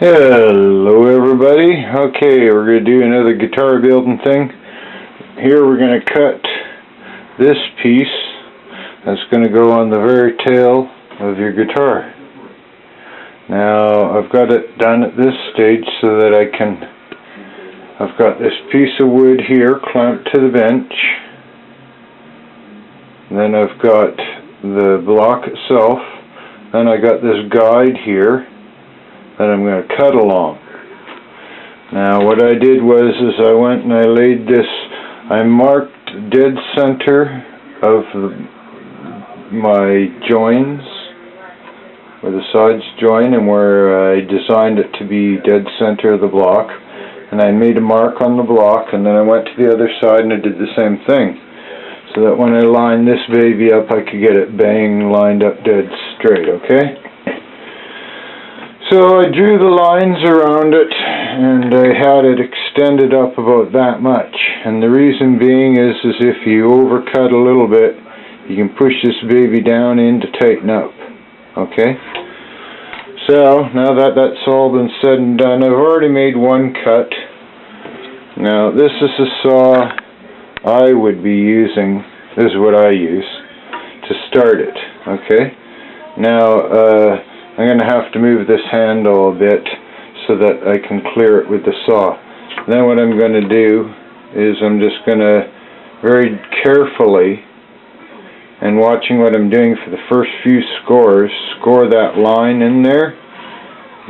Hello everybody. Okay, we're going to do another guitar building thing. Here we're going to cut this piece that's going to go on the very tail of your guitar. Now I've got it done at this stage so that I've got this piece of wood here clamped to the bench. Then I've got the block itself. Then I got this guide here that I'm going to cut along. Now what I did was I went and I laid this, I marked dead center of my joins, where the sides join and where I designed it to be dead center of the block, and I made a mark on the block, and then I went to the other side and I did the same thing, so that when I lined this baby up I could get it bang lined up dead straight, okay? So I drew the lines around it and I had it extended up about that much, and the reason being is if you overcut a little bit you can push this baby down in to tighten up, okay? So now that that's all been said and done, I've already made one cut. Now this is the saw I would be using, this is what I use to start it, okay? Now I'm going to have to move this handle a bit so that I can clear it with the saw. Then what I'm going to do is I'm just going to very carefully, and watching what I'm doing for the first few scores, score that line in there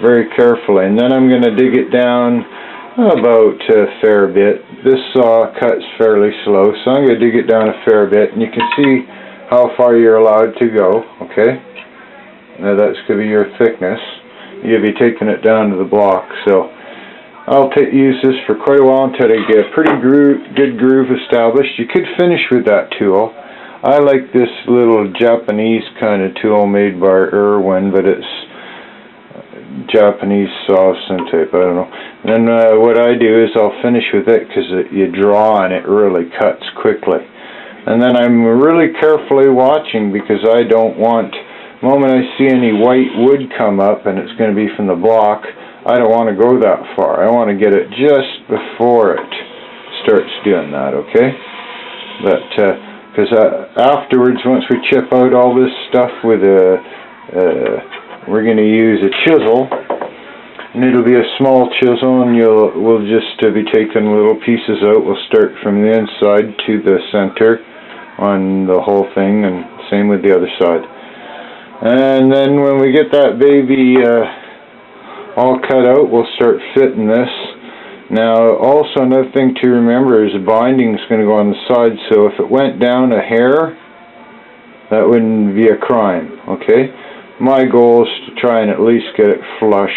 very carefully, and then I'm going to dig it down about a fair bit. This saw cuts fairly slow, so I'm going to dig it down a fair bit, and you can see how far you're allowed to go, okay? Now that's going to be your thickness. You'll be taking it down to the block, so I'll use this for quite a while until I get a pretty good groove established. You could finish with that tool. I like this little Japanese kind of tool made by Irwin, but it's Japanese soft type, I don't know. And then what I do is I'll finish with it because you draw and it really cuts quickly. And then I'm really carefully watching because I don't want, the moment I see any white wood come up and it's going to be from the block, I don't want to go that far. I want to get it just before it starts doing that, okay? But because afterwards, once we chip out all this stuff with we're going to use a chisel, and it'll be a small chisel, and we'll just be taking little pieces out. We'll start from the inside to the center on the whole thing, and same with the other side. And then when we get that baby all cut out, we'll start fitting this. Now also another thing to remember is the binding is going to go on the side, so if it went down a hair, that wouldn't be a crime, okay? My goal is to try and at least get it flush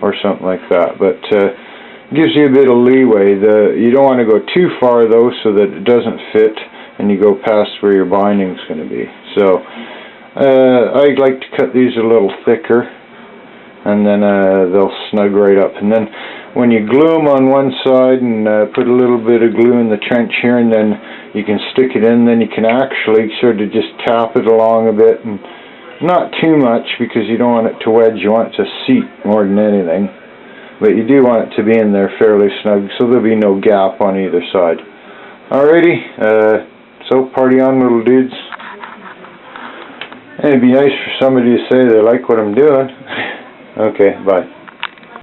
or something like that, but it gives you a bit of leeway. You don't want to go too far though so that it doesn't fit and you go past where your binding is going to be. So I like to cut these a little thicker, and then they'll snug right up. And then when you glue them on one side and put a little bit of glue in the trench here, and then you can stick it in, then you can actually sort of just tap it along a bit, and not too much because you don't want it to wedge, you want it to seat more than anything. But you do want it to be in there fairly snug so there'll be no gap on either side. Alrighty, so party on, little dudes. It'd be nice for somebody to say they like what I'm doing. Okay, bye.